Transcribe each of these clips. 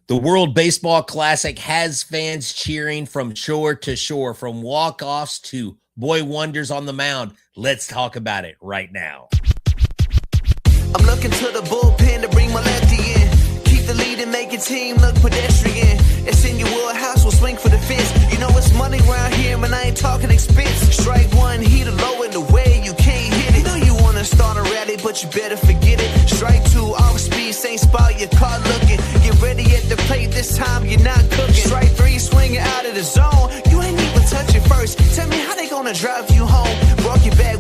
The World Baseball Classic has fans cheering from shore to shore, from walk-offs to boy wonders on the mound. Let's talk about it right now. I'm looking to the bullpen to bring my lefty in. Keep the lead and make your team look pedestrian. It's in your wheelhouse, we'll swing for the fence. You know it's money around here, and I ain't talking expense. Strike one, heat a low in the way, you can't hit it. Know you wanna start a rally, but you better forget it. Strike two, off speed, same spot, your car looking. Get ready at the plate, this time you're not cooking. Strike three, swinging out of the zone. You ain't even touch it first. Tell me how they gonna drive you home. Walk it back,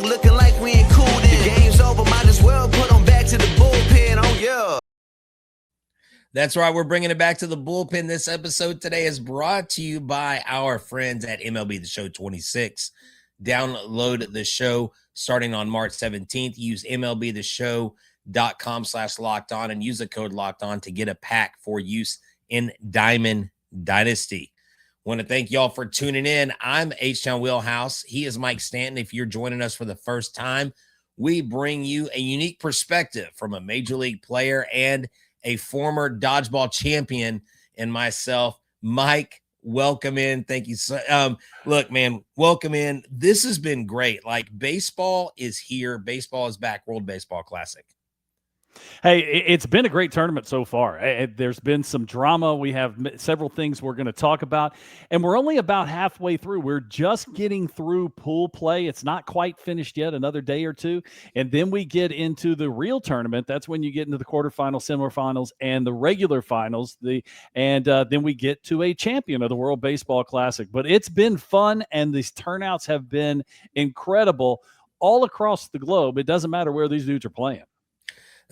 looking like we ain't cool then. The game's over, might as well put them back to the bullpen, oh yeah. That's right. We're bringing it back to the bullpen. This episode today is brought to you by our friends at MLB The Show 26. Download the show starting on March 17th. Use MLBTheShow.com/locked on and use the code locked on to get a pack for use in Diamond Dynasty. Want to thank y'all for tuning in. I'm H-Town Wheelhouse. He is Mike Stanton. If you're joining us for the first time, we bring you a unique perspective from a major league player and a former dodgeball champion, and myself. Mike, welcome in. Thank you. Look, man, welcome in. This has been great. Like, baseball is here. Baseball is back. World Baseball Classic. Hey, it's been a great tournament so far. There's been some drama. We have several things we're going to talk about, and we're only about halfway through. We're just getting through pool play. It's not quite finished yet, another day or two, and then we get into the real tournament. That's when you get into the quarterfinals, semifinals, and the regular finals. Then we get to a champion of the World Baseball Classic. But it's been fun, and these turnouts have been incredible all across the globe. It doesn't matter where these dudes are playing.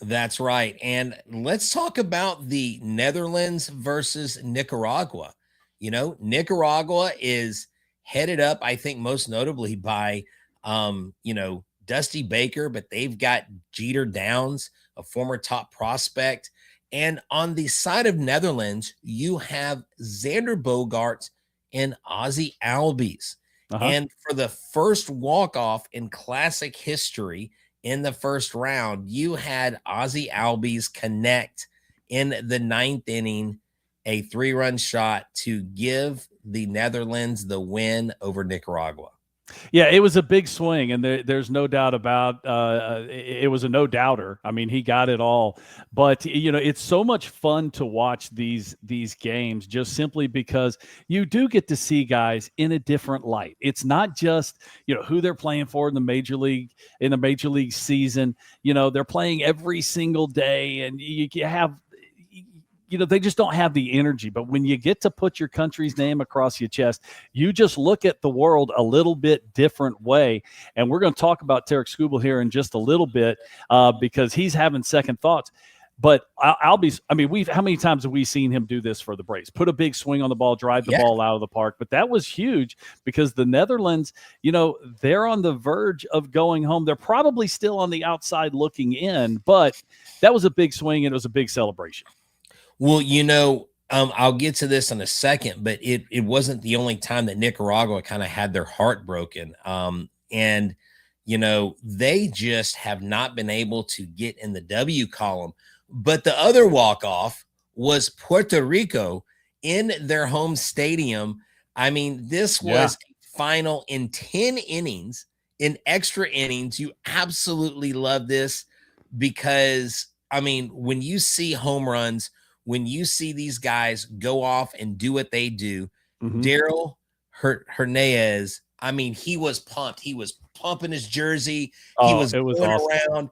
That's right. And let's talk about the Netherlands versus Nicaragua. You know, Nicaragua is headed up, I think, most notably by, Dusty Baker, but they've got Jeter Downs, a former top prospect. And on the side of Netherlands, you have Xander Bogaerts and Ozzie Albies. And for the first walk-off in Classic history, in the first round, you had Ozzie Albies connect in the ninth inning, a 3-run shot to give the Netherlands the win over Nicaragua. Yeah, it was a big swing, and there's no doubt about it was a no-doubter. I mean, he got it all. But, it's so much fun to watch these games just simply because you do get to see guys in a different light. It's not just, who they're playing for in the major league season. They're playing every single day, and you have – they just don't have the energy. But when you get to put your country's name across your chest, you just look at the world a little bit different way. And we're going to talk about Tarik Skubal here in just a little bit because he's having second thoughts. But Albies, how many times have we seen him do this for the Braves? Put a big swing on the ball, drive the ball out of the park. But that was huge because the Netherlands, they're on the verge of going home. They're probably still on the outside looking in, but that was a big swing and it was a big celebration. Well, I'll get to this in a second, but it wasn't the only time that Nicaragua kind of had their heart broken. They just have not been able to get in the W column. But the other walk-off was Puerto Rico in their home stadium. I mean, this was a final in 10 innings, in extra innings. You absolutely love this because, when you see home runs, when you see these guys go off and do what they do, Dariel Hernandez, he was pumped. He was pumping his jersey. He was going awesome. around.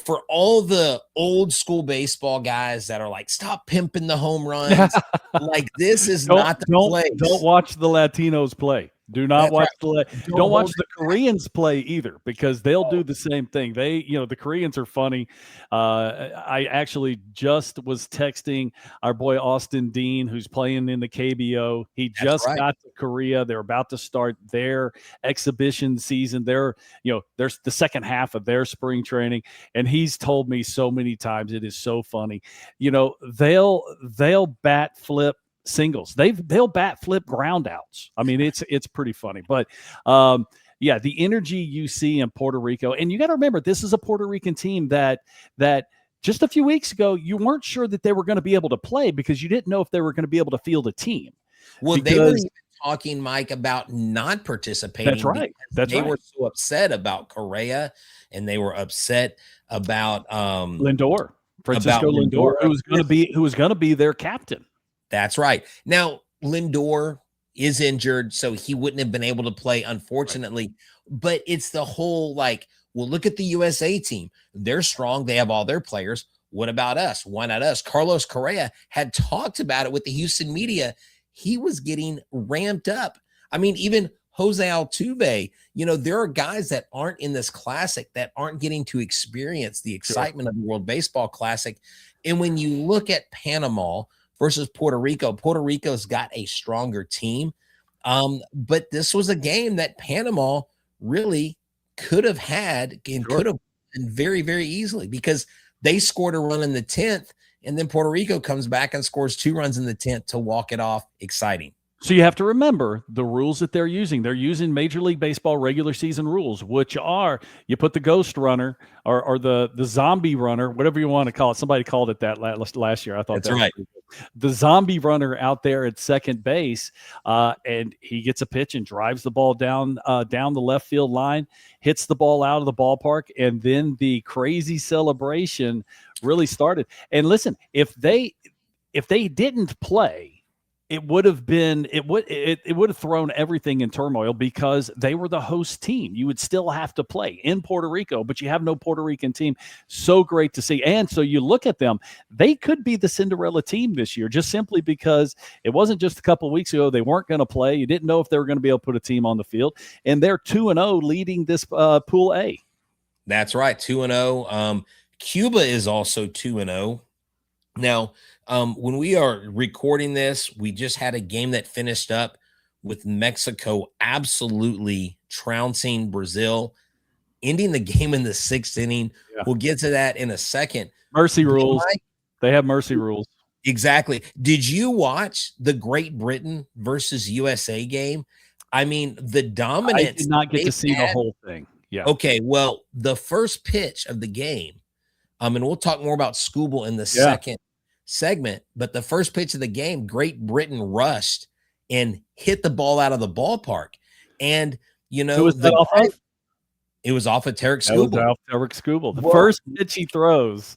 For all the old school baseball guys that are like, stop pimping the home runs. Like, this is not the place. Don't watch the Latinos play. Do not watch don't watch the Koreans play either, because they'll do the same thing. The Koreans are funny. I actually just was texting our boy Austin Dean, who's playing in the KBO. He just got to Korea. They're about to start their exhibition season. There's the second half of their spring training, and he's told me so many times, it is so funny. They'll bat flip singles. They'll bat flip ground outs. It's pretty funny. But the energy you see in Puerto Rico, and you got to remember, this is a Puerto Rican team that just a few weeks ago, you weren't sure that they were going to be able to play because you didn't know if they were going to be able to field a team. Well, they were even talking, Mike, about not participating. That's right. They were so upset about Correa, and they were upset about Lindor, Francisco Lindor, who was going to be their captain. That's right. Now, Lindor is injured, so he wouldn't have been able to play, unfortunately. Right. But it's the whole well, look at the USA team. They're strong. They have all their players. What about us? Why not us? Carlos Correa had talked about it with the Houston media. He was getting ramped up. I mean, even Jose Altuve, there are guys that aren't in this classic that aren't getting to experience the excitement of the World Baseball Classic. And when you look at Panama versus Puerto Rico's got a stronger team. But this was a game that Panama really could have had and could have won very, very easily because they scored a run in the 10th, and then Puerto Rico comes back and scores 2 runs in the 10th to walk it off. Exciting. So you have to remember the rules that they're using. They're using Major League Baseball regular season rules, which are you put the ghost runner or the zombie runner, whatever you want to call it. Somebody called it that last year. I thought that's right. The zombie runner out there at second base, and he gets a pitch and drives the ball down the left field line, hits the ball out of the ballpark, and then the crazy celebration really started. And listen, if they didn't play, it would have thrown everything in turmoil because they were the host team. You would still have to play in Puerto Rico, but you have no Puerto Rican team. So great to see. And so you look at them, they could be the Cinderella team this year just simply because it wasn't just a couple of weeks ago they weren't going to play. You didn't know if they were going to be able to put a team on the field. And they're 2-0 leading this Pool A. That's right, 2-0. Cuba is also 2-0. Now, when we are recording this, we just had a game that finished up with Mexico absolutely trouncing Brazil, ending the game in the 6th inning. Yeah. We'll get to that in a second. Mercy rules. They have mercy rules. Exactly. Did you watch the Great Britain versus USA game? I mean, the dominance. I did not get to see the whole thing. Yeah. Okay. Well, the first pitch of the game, and we'll talk more about Skubal in the second segment, but the first pitch of the game, Great Britain rushed and hit the ball out of the ballpark. And, who was that off of? It was off of Tarik Skubal. Tarik Skubal. The first pitch he throws.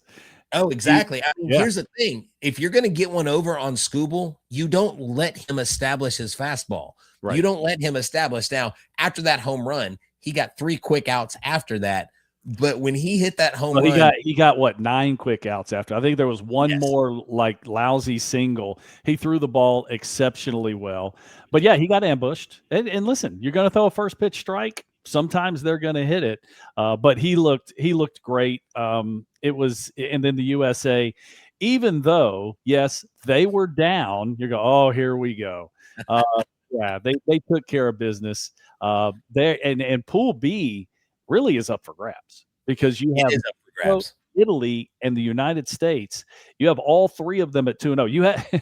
Oh, exactly. Here's the thing. If you're going to get one over on Skubal, you don't let him establish his fastball. Right. You don't let him establish. Now, after that home run, he got 3 quick outs after that. But when he hit that home run, he got what, 9 quick outs after. I think there was one more lousy single. He threw the ball exceptionally well. But yeah, he got ambushed. And listen, you're going to throw a first pitch strike. Sometimes they're going to hit it. But he looked great. It was, and then the USA, even though yes, they were down. You go, oh, here we go. Yeah, they took care of business. There and Pool B really is up for grabs because you have Italy and the United States. You have all 3 of them at 2-0. You have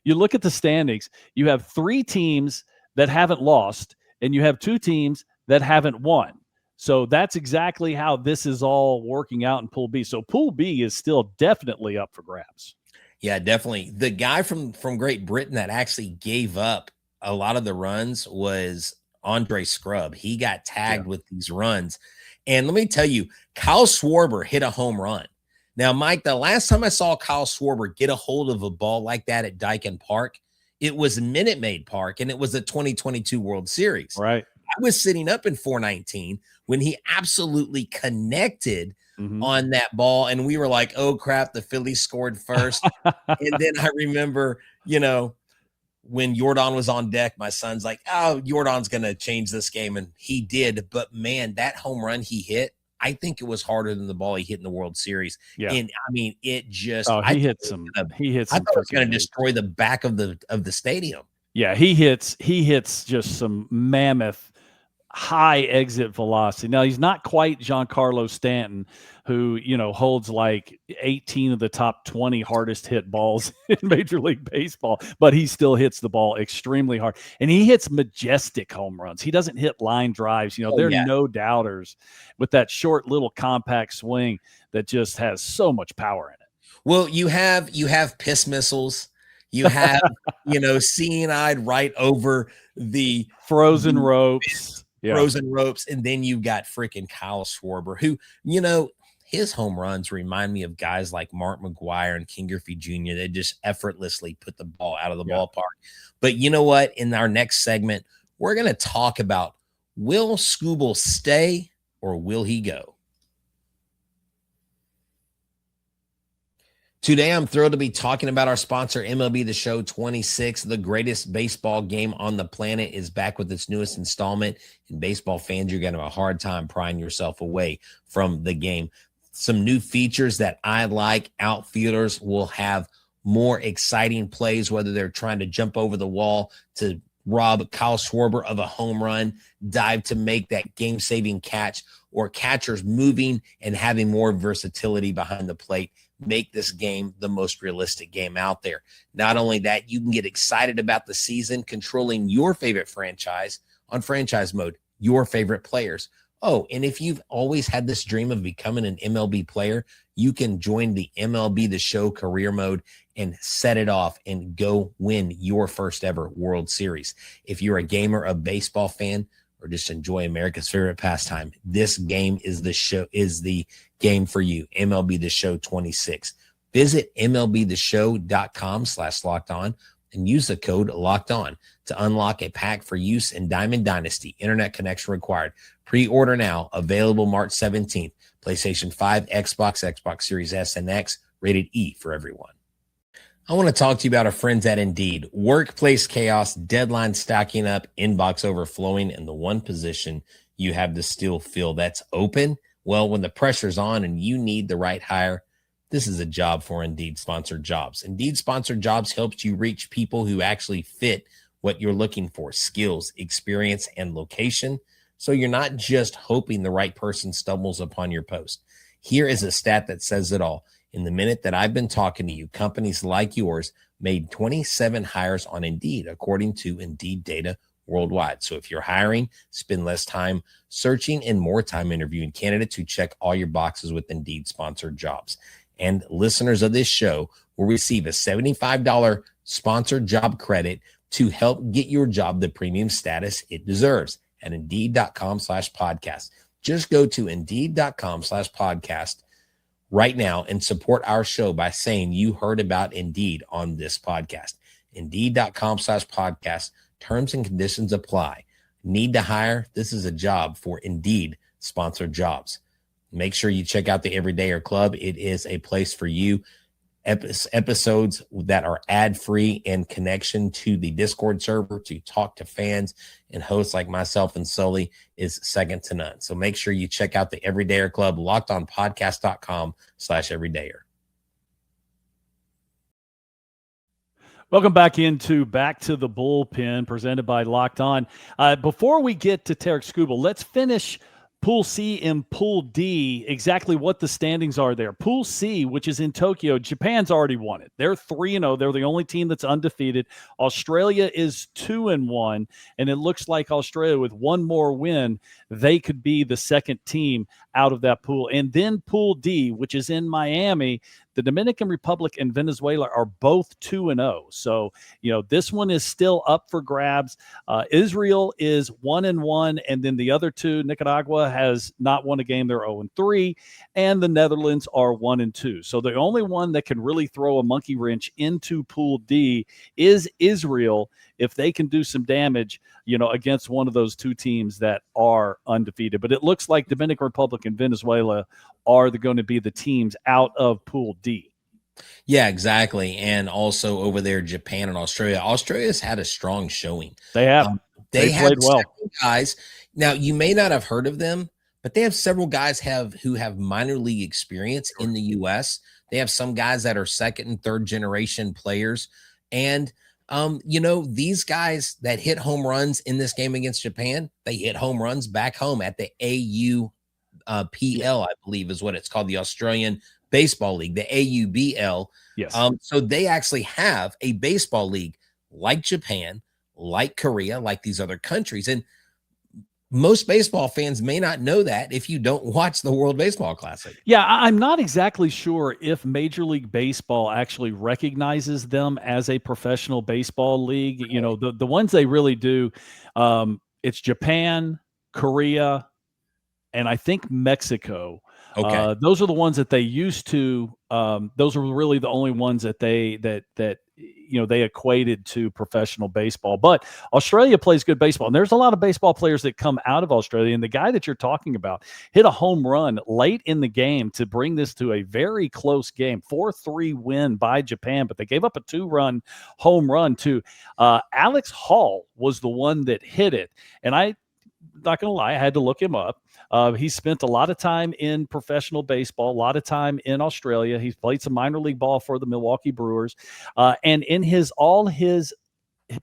you look at the standings. You have 3 teams that haven't lost, and you have 2 teams that haven't won. So that's exactly how this is all working out in Pool B. So Pool B is still definitely up for grabs. Yeah, definitely. The guy from Great Britain that actually gave up a lot of the runs was Andre Scrub. He got tagged with these runs. And let me tell you, Kyle Schwarber hit a home run. Now, Mike, the last time I saw Kyle Schwarber get a hold of a ball like that at Dyken Park, it was Minute Maid Park, and it was the 2022 World Series. Right. I was sitting up in 419 when he absolutely connected on that ball, and we were like, oh, crap, the Phillies scored first. And then I remember, when Jordan was on deck, my son's like, oh, Jordan's going to change this game. And he did. But, man, that home run he hit, I think it was harder than the ball he hit in the World Series. Yeah. And, I mean, it just – he hit some – I thought it was going to destroy the back of the stadium. Yeah, he hits just some mammoth high exit velocity. Now, he's not quite Giancarlo Stanton, who, holds like 18 of the top 20 hardest hit balls in Major League Baseball, but he still hits the ball extremely hard. And he hits majestic home runs. He doesn't hit line drives. There are no doubters with that short little compact swing that just has so much power in it. Well, you have piss missiles. You have, seeing eyed right over the frozen ropes. Frozen ropes. And then you got freaking Kyle Schwarber, who, his home runs remind me of guys like Mark McGuire and King Griffey Jr. They just effortlessly put the ball out of the ballpark. But you know what? In our next segment, we're going to talk about, will Skubal stay or will he go? Today, I'm thrilled to be talking about our sponsor, MLB The Show 26. The greatest baseball game on the planet is back with its newest installment. And baseball fans, you're going to have a hard time prying yourself away from the game. Some new features that I like. Outfielders will have more exciting plays, whether they're trying to jump over the wall to rob Kyle Schwarber of a home run, dive to make that game-saving catch, or catchers moving and having more versatility behind the plate. Make this game the most realistic game out there. Not only that, you can get excited about the season, controlling your favorite franchise on franchise mode, your favorite players. Oh, and if you've always had this dream of becoming an MLB player, you can join the MLB The Show career mode and set it off and go win your first ever World Series. If you're a gamer, a baseball fan, or just enjoy America's favorite pastime, this game is the game for you. MLB The Show 26. Visit MLBtheshow.com/locked-on and use the code locked-on to unlock a pack for use in Diamond Dynasty. Internet connection required. Pre-order now. Available March 17th. PlayStation 5, Xbox Series S and X. Rated E for everyone. I want to talk to you about our friends at Indeed. Workplace chaos, deadline stacking up, inbox overflowing, and the one position you have to still fill that's open. Well, when the pressure's on and you need the right hire, this is a job for Indeed Sponsored Jobs. Indeed Sponsored Jobs helps you reach people who actually fit what you're looking for: skills, experience, and location. So you're not just hoping the right person stumbles upon your post. Here is a stat that says it all. In the minute that I've been talking to you, companies like yours made 27 hires on Indeed, according to Indeed data worldwide. So if you're hiring, spend less time searching and more time interviewing candidates who check all your boxes with Indeed Sponsored Jobs. And listeners of this show will receive a $75 sponsored job credit to help get your job the premium status it deserves at Indeed.com/podcast. Just go to Indeed.com/podcast right now and support our show by saying you heard about Indeed on this podcast. Indeed.com/podcast. Terms and conditions apply. Need to hire? This is a job for Indeed Sponsored Jobs. Make sure you check out the Everydayer Club. It is a place for you. Episodes that are ad-free and connection to the Discord server to talk to fans and hosts like myself and Sully is second to none. So make sure you check out the Everydayer Club, lockedonpodcast.com/everydayer. Welcome back to the Bullpen, presented by Locked On. Before we get to Tarik Skubal, let's finish Pool C and Pool D, exactly what the standings are there. Pool C, which is in Tokyo, Japan's already won it. They're 3-0. They're the only team that's undefeated. Australia is 2-1, and it looks like Australia, with one more win, they could be the second team out of that pool. And then Pool D, which is in Miami, the Dominican Republic and Venezuela are both 2-0. So, this one is still up for grabs. Israel is 1-1, and then the other two, Nicaragua has not won a game. They're 0-3, and the Netherlands are 1-2. So the only one that can really throw a monkey wrench into Pool D is Israel, if they can do some damage, against one of those two teams that are undefeated. But it looks like Dominican Republic and Venezuela are going to be the teams out of Pool D. Yeah, exactly. And also over there, Japan and Australia. Australia's had a strong showing. They have. They played well. Guys. Now, you may not have heard of them, but they have several guys who have minor league experience in the U.S. They have some guys that are second and third generation players. And These guys that hit home runs in this game against Japan, they hit home runs back home at the PL, I believe is what it's called, the Australian Baseball League, the AUBL. Yes. So they actually have a baseball league like Japan, like Korea, like these other countries. And most baseball fans may not know that if you don't watch the World Baseball Classic. Yeah, I'm not exactly sure if Major League Baseball actually recognizes them as a professional baseball league. You know, the ones they really do, it's Japan, Korea, and I think Mexico. Okay. Those are the ones that they used to. Those are really the only ones that they equated to professional baseball. But Australia plays good baseball, and there's a lot of baseball players that come out of Australia. And the guy that you're talking about hit a home run late in the game to bring this to a very close game, 4-3 win by Japan. But they gave up a 2-run home run to Alex Hall was the one that hit it, and not gonna lie, I had to look him up. He spent a lot of time in professional baseball, a lot of time in Australia. He's played some minor league ball for the Milwaukee Brewers. And in his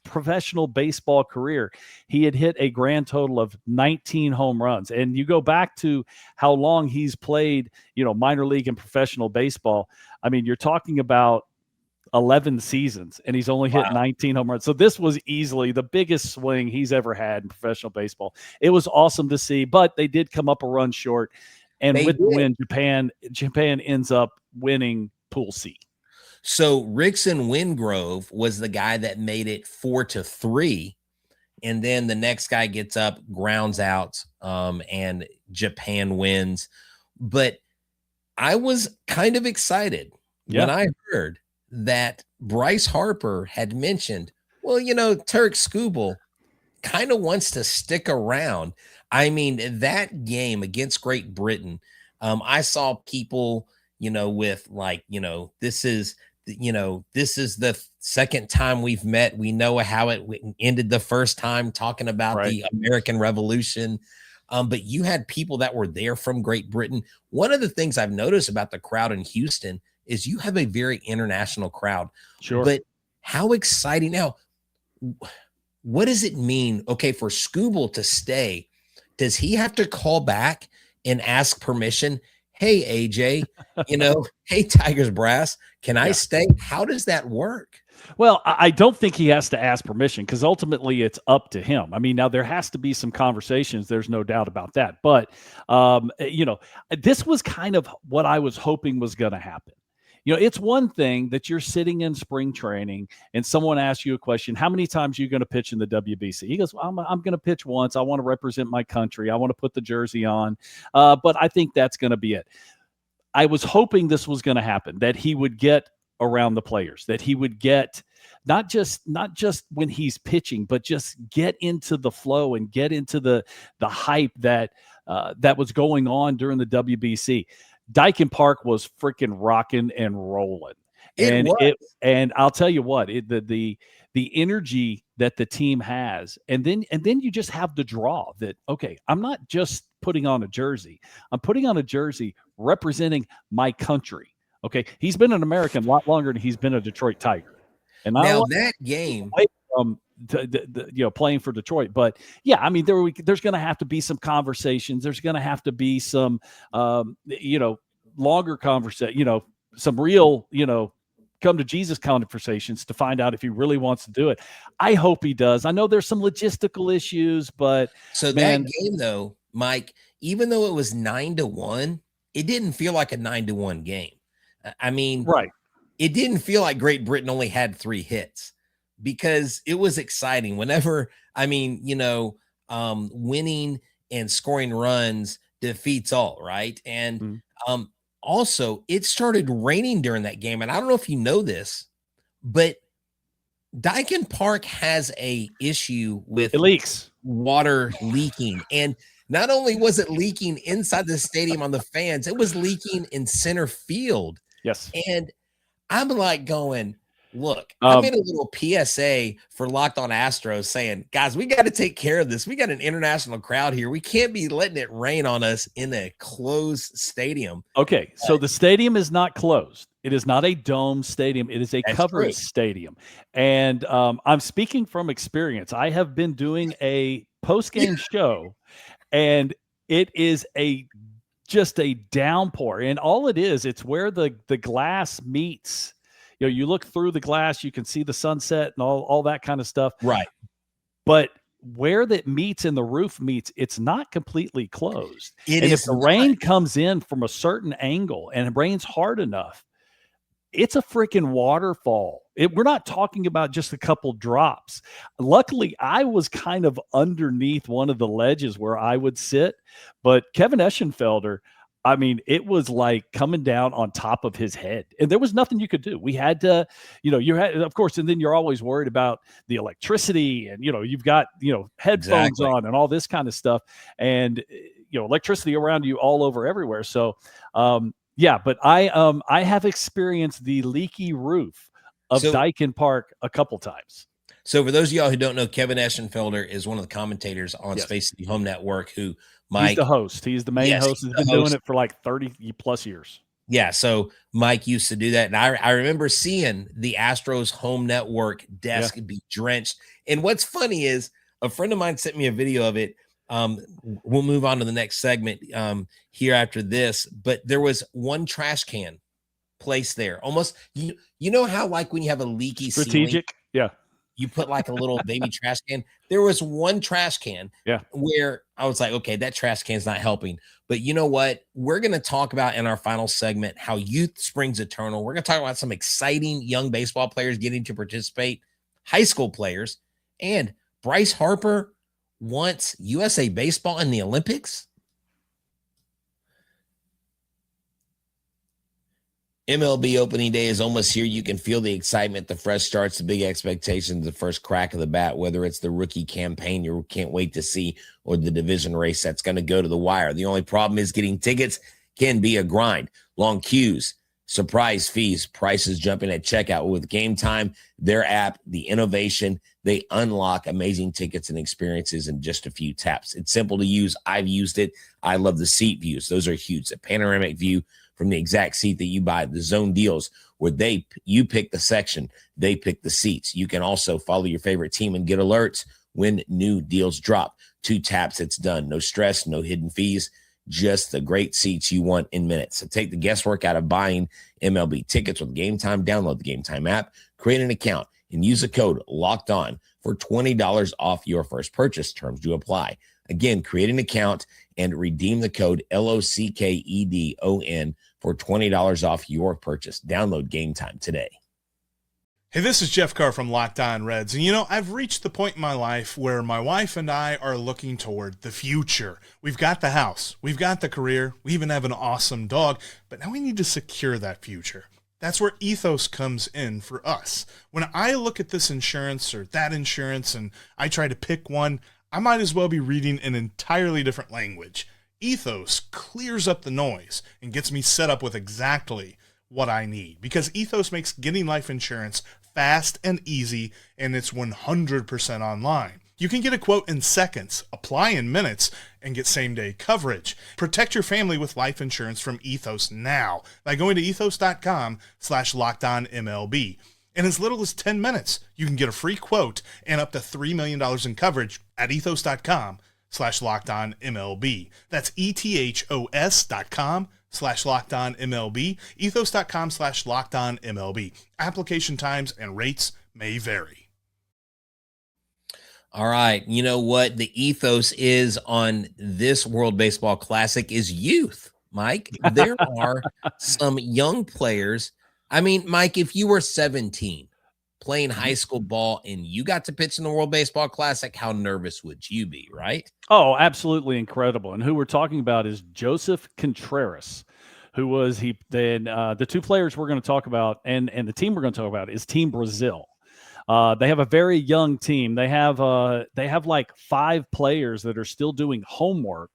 professional baseball career, he had hit a grand total of 19 home runs. And you go back to how long he's played, minor league and professional baseball. I mean, you're talking about 11 seasons, and he's only hit 19 home runs. So this was easily the biggest swing he's ever had in professional baseball. It was awesome to see, but they did come up a run short. And with the win, Japan ends up winning Pool C. So Rickson Wingrove was the guy that made it 4-3. And then the next guy gets up, grounds out, and Japan wins. But I was kind of excited when I heard that Bryce Harper had mentioned, well, Tarik Skubal kind of wants to stick around. I mean, that game against Great Britain, I saw people, with like, this is the second time we've met. We know how it ended the first time, talking about the American Revolution. But you had people that were there from Great Britain. One of the things I've noticed about the crowd in Houston is you have a very international crowd. Sure. But how exciting. Now, what does it mean, okay, for Skubal to stay? Does he have to call back and ask permission? Hey, AJ, hey, Tigers Brass, can I stay? How does that work? Well, I don't think he has to ask permission, because ultimately it's up to him. I mean, now there has to be some conversations. There's no doubt about that. But, this was kind of what I was hoping was going to happen. It's one thing that you're sitting in spring training and someone asks you a question, how many times are you going to pitch in the WBC? He goes, well, I'm going to pitch once. I want to represent my country. I want to put the jersey on. But I think that's going to be it. I was hoping this was going to happen, that he would get around the players, that he would get not just when he's pitching, but just get into the flow and get into the hype that was going on during the WBC. Dyken Park was freaking rocking and rolling. And I'll tell you what, the energy that the team has, and then you just have the draw that, okay, I'm not just putting on a jersey. I'm putting on a jersey representing my country. Okay. He's been an American a lot longer than he's been a Detroit Tiger. And now that game playing for Detroit. But yeah, I mean, there's going to have to be some conversations. There's going to have to be some, longer conversation, some real, come to Jesus conversations to find out if he really wants to do it. I hope he does. I know there's some logistical issues, but that game though, Mike, even though it was 9-1, it didn't feel like a 9-1 game. I mean, it didn't feel like Great Britain only had 3 hits, because it was exciting whenever, winning and scoring runs defeats all, right? And also it started raining during that game. And I don't know if you know this, but Dyken Park has a issue with water leaking. And not only was it leaking inside the stadium on the fans, it was leaking in center field. Yes. And I'm like going, Look, I made a little PSA for Locked On Astros saying, guys, we got to take care of this. We got an international crowd here. We can't be letting it rain on us in a closed stadium. Okay, so the stadium is not closed. It is not a dome stadium. It is a covered stadium. And I'm speaking from experience. I have been doing a post-game show, and it is just a downpour. And all it is, it's where the glass meets. You know, you look through the glass, you can see the sunset and all that kind of stuff. Right. But where that meets and the roof meets, it's not completely closed. And if the rain comes in from a certain angle and it rains hard enough, it's a freaking waterfall. We're not talking about just a couple drops. Luckily, I was kind of underneath one of the ledges where I would sit, but Kevin Eschenfelder, I mean, it was like coming down on top of his head, and there was nothing you could do. We had to, you had, of course, and then you're always worried about the electricity, and you've got headphones on and all this kind of stuff, and electricity around you all over everywhere. So, yeah, but I have experienced the leaky roof of Dyken Park a couple times. So for those of y'all who don't know, Kevin Eschenfelder is one of the commentators on Space City Home Network who Mike. He's the host. He's the main host. He's been doing it for like 30 plus years. Yeah. So Mike used to do that. And I remember seeing the Astros Home Network desk be drenched. And what's funny is a friend of mine sent me a video of it. We'll move on to the next segment here after this. But there was one trash can placed there. Almost, you know how like when you have a leaky strategic, ceiling, you put like a little baby trash can. There was one trash can where I was like, okay, that trash can's not helping. But you know what? We're going to talk about in our final segment how youth springs eternal. We're going to talk about some exciting young baseball players getting to participate, high school players, and Bryce Harper wants USA baseball in the Olympics. MLB opening day is almost here. You can feel the excitement, the fresh starts, the big expectations, the first crack of the bat, whether it's the rookie campaign you can't wait to see or the division race that's going to go to the wire. The only problem is getting tickets can be a grind. Long queues, surprise fees, prices jumping at checkout. With Game Time, their app, the innovation, they unlock amazing tickets and experiences in just a few taps. It's simple to use. I've used it. I love the seat views. Those are huge. A panoramic view from the exact seat that you buy. The zone deals where you pick the section, they pick the seats. You can also follow your favorite team and get alerts when new deals drop. 2 taps, it's done. No stress, no hidden fees, just the great seats you want in minutes. So take the guesswork out of buying MLB tickets with Game Time. Download the Game Time app, create an account, and use the code Locked On for $20 off your first purchase. Terms do apply. Again, create an account and redeem the code LOCKEDON for $20 off your purchase. Download Game Time today. Hey, this is Jeff Carr from Locked On Reds. And I've reached the point in my life where my wife and I are looking toward the future. We've got the house, we've got the career, we even have an awesome dog, but now we need to secure that future. That's where Ethos comes in for us. When I look at this insurance or that insurance and I try to pick one, I might as well be reading an entirely different language. Ethos clears up the noise and gets me set up with exactly what I need, because Ethos makes getting life insurance fast and easy, and it's 100% online. You can get a quote in seconds, apply in minutes, and get same-day coverage. Protect your family with life insurance from Ethos now by going to ethos.com/lockedonmlb. In as little as 10 minutes, you can get a free quote and up to $3 million in coverage at ethos.com/lockedonmlb. That's ethos.com/lockedonmlb, ethos.com/lockedonmlb. Application times and rates may vary. All right. You know what the ethos is on this World Baseball Classic is youth, Mike. There are some young players. I mean, Mike, if you were 17 playing high school ball and you got to pitch in the World Baseball Classic, how nervous would you be, right? Oh, absolutely incredible. And who we're talking about is Joseph Contreras, who was the 2 players we're going to talk about and the team we're going to talk about is Team Brazil. They have a very young team. They have like 5 players that are still doing homework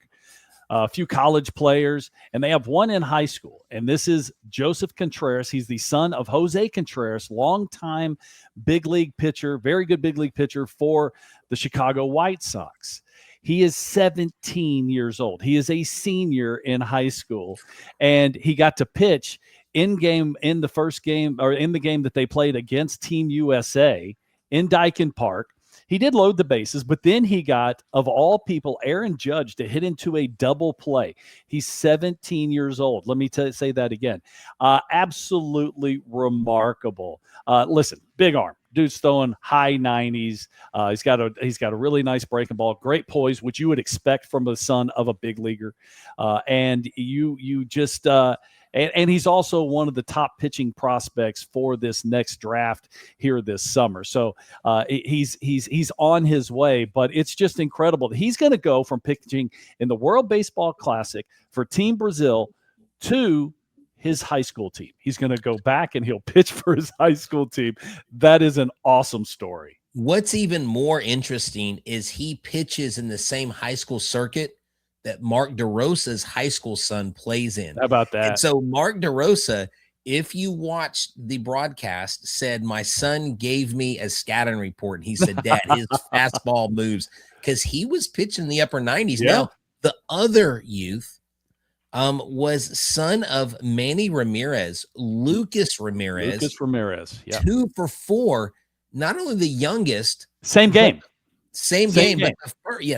a few college players, and they have one in high school. And this is Joseph Contreras. He's the son of Jose Contreras, longtime big league pitcher, very good big league pitcher for the Chicago White Sox. He is 17 years old. He is a senior in high school, and he got to pitch in the first game, or in the game that they played against Team USA in Dyken Park. He did load the bases, but then he got, of all people, Aaron Judge to hit into a double play. He's 17 years old. Let me say that again. Absolutely remarkable. Listen, big arm. Dude's throwing high 90s. He's got a really nice breaking ball, great poise, which you would expect from the son of a big leaguer. And he's also one of the top pitching prospects for this next draft here this summer. So he's on his way, but it's just incredible. He's going to go from pitching in the World Baseball Classic for Team Brazil to his high school team. He's going to go back and he'll pitch for his high school team. That is an awesome story. What's even more interesting is he pitches in the same high school circuit that Mark DeRosa's high school son plays in. How about that? And so Mark DeRosa, if you watched the broadcast, said, my son gave me a scouting report. And he said, Dad, his fastball moves, because he was pitching the upper 90s. Yeah. Now, the other youth was son of Manny Ramirez, Lucas Ramirez. Yeah. 2 for 4, not only the youngest. Same game. Same game. But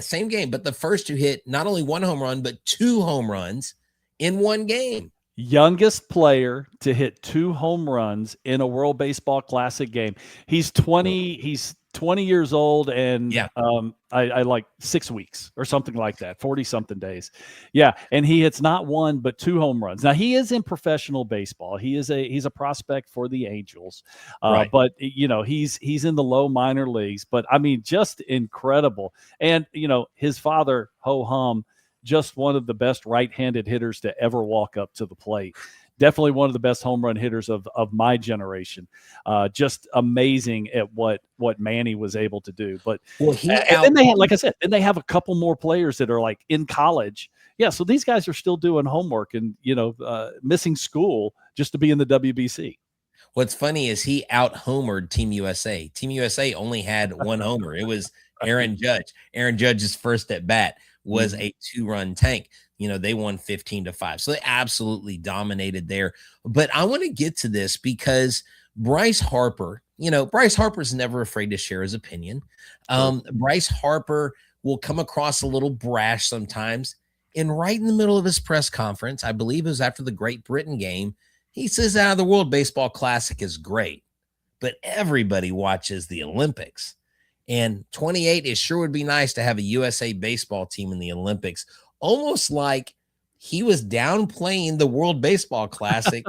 same game. But the first to hit not only 1 home run, but 2 home runs in one game. Youngest player to hit 2 home runs in a World Baseball Classic game. He's 20. He's 20 years old, and I like 6 weeks or something like that, 40 something days. Yeah. And he hits not 1, but 2 home runs. Now he is in professional baseball. He's a prospect for the Angels. Right. But he's in the low minor leagues, but I mean, just incredible. And, his father, Ho Hum, just one of the best right-handed hitters to ever walk up to the plate. Definitely one of the best home run hitters of my generation. Just amazing at what Manny was able to do. But then they had, like I said, then they have a couple more players that are like in college. Yeah, so these guys are still doing homework and missing school just to be in the WBC. What's funny is he out-homered Team USA. Team USA only had 1 homer. It was Aaron Judge. Aaron Judge's first at bat was a 2-run tank. They won 15-5. So they absolutely dominated there. But I want to get to this because Bryce Harper, Bryce Harper's never afraid to share his opinion. Bryce Harper will come across a little brash sometimes. And right in the middle of his press conference, I believe it was after the Great Britain game, he says, the World Baseball Classic is great, but everybody watches the Olympics. And 28, it sure would be nice to have a USA baseball team in the Olympics. Almost like he was downplaying the World Baseball Classic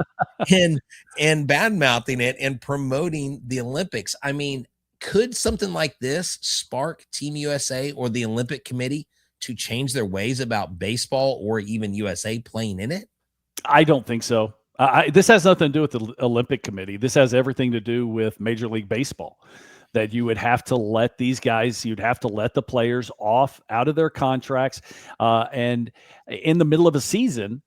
and bad-mouthing it and promoting the Olympics. I mean, could something like this spark Team USA or the Olympic Committee to change their ways about baseball or even USA playing in it? I don't think so. This has nothing to do with the Olympic Committee. This has everything to do with Major League Baseball. That you would have to let these guys, you'd have to let the players out of their contracts, and in the middle of a season,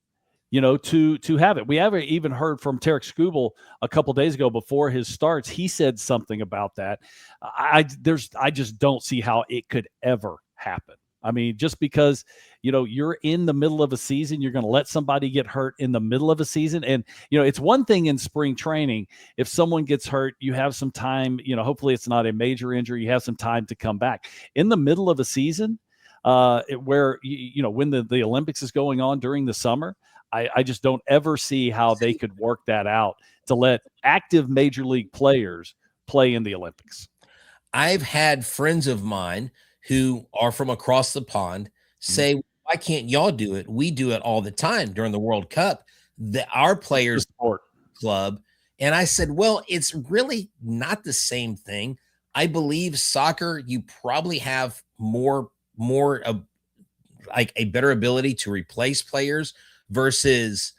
to have it. We haven't even heard from Tarik Skubal a couple days ago before his starts. He said something about that. I just don't see how it could ever happen. I mean, just because, you're in the middle of a season, you're going to let somebody get hurt in the middle of a season. And, it's one thing in spring training, if someone gets hurt, you have some time, hopefully it's not a major injury. You have some time to come back in the middle of a season, where, when the Olympics is going on during the summer. I just don't ever see how they could work that out to let active major league players play in the Olympics. I've had friends of mine who are from across the pond say, why can't y'all do it? We do it all the time during the World Cup, our players club. And I said, well, it's really not the same thing. I believe soccer, you probably have more like a better ability to replace players versus,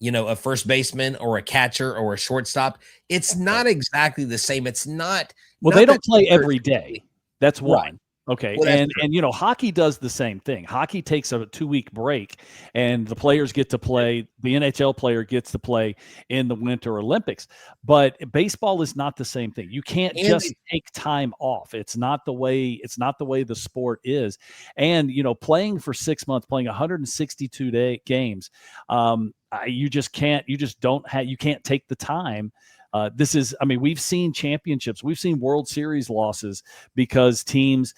a first baseman or a catcher or a shortstop. It's not exactly the same. It's not. Well, they don't play every day. That's one. Okay. Well, that's true. And hockey does the same thing. Hockey takes a 2-week break and the players get to play, the NHL player gets to play in the Winter Olympics. But baseball is not the same thing. You can't just take time off. It's not the way the sport is. And playing for 6 months, playing 162 games, you can't take the time. We've seen championships, we've seen World Series losses because teams,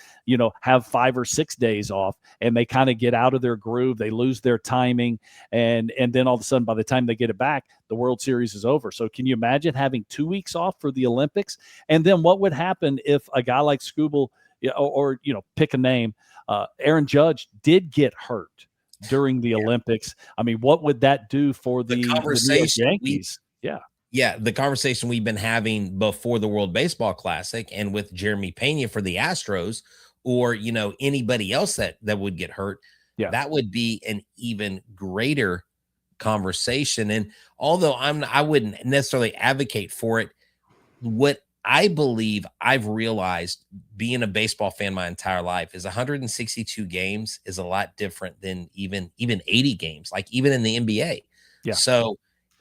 have 5 or 6 days off and they kind of get out of their groove. They lose their timing. And then all of a sudden, by the time they get it back, the World Series is over. So can you imagine having 2 weeks off for the Olympics? And then what would happen if a guy like Skubal, or pick a name, Aaron Judge did get hurt during the Olympics? I mean, what would that do for the conversation Yankees? Yeah, the conversation we've been having before the World Baseball Classic and with Jeremy Pena for the Astros, or anybody else that would get hurt, that would be an even greater conversation. And although I wouldn't necessarily advocate for it, what I believe I've realized being a baseball fan my entire life is 162 games is a lot different than even 80 games, like even in the NBA. Yeah. So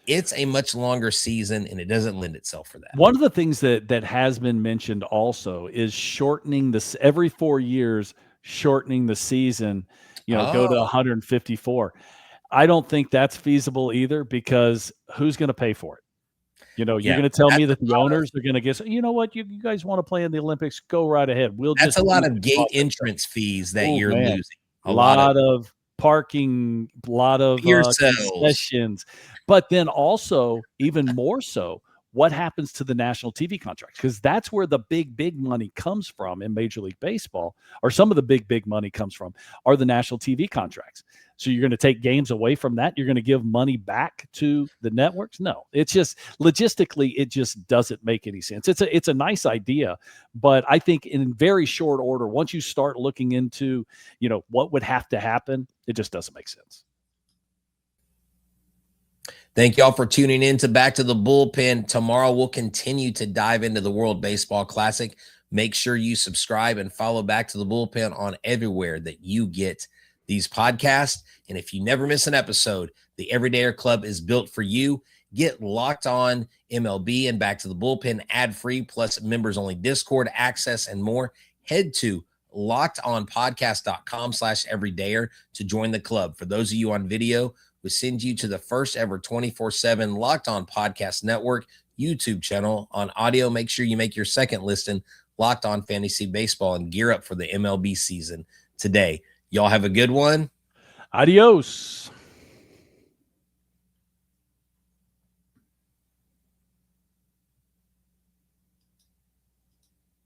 it's a much longer season and it doesn't lend itself for that. One of the things that has been mentioned also is shortening this every 4 years, shortening the season, go to 154. I don't think that's feasible either, because who's going to pay for it? You're going to tell me that the owners are going to get, you know what, you guys want to play in the Olympics, go right ahead. That's a lot of gate entrance fees that you're losing. A lot of parking, a lot of concessions, but then also even more so, what happens to the national TV contracts? Because that's where the big money comes from in Major League Baseball, or some of the big money comes from, are the national TV contracts. So you're going to take games away from that. You're going to give money back to the networks. No, it's just logistically, it just doesn't make any sense. It's a nice idea, but I think in very short order, once you start looking into, what would have to happen, it just doesn't make sense. Thank y'all for tuning in to Back to the Bullpen. Tomorrow we'll continue to dive into the World Baseball Classic. Make sure you subscribe and follow Back to the Bullpen on everywhere that you get these podcasts. And if you never miss an episode, the Everydayer Club is built for you. Get Locked On MLB and Back to the Bullpen ad-free, plus members-only Discord access and more. Head to lockedonpodcast.com/everydayer to join the club. For those of you on video, we send you to the first ever 24/7 Locked On Podcast Network YouTube channel. On audio, make sure you make your second listen, Locked On Fantasy Baseball, and gear up for the MLB season today. Y'all have a good one. Adios.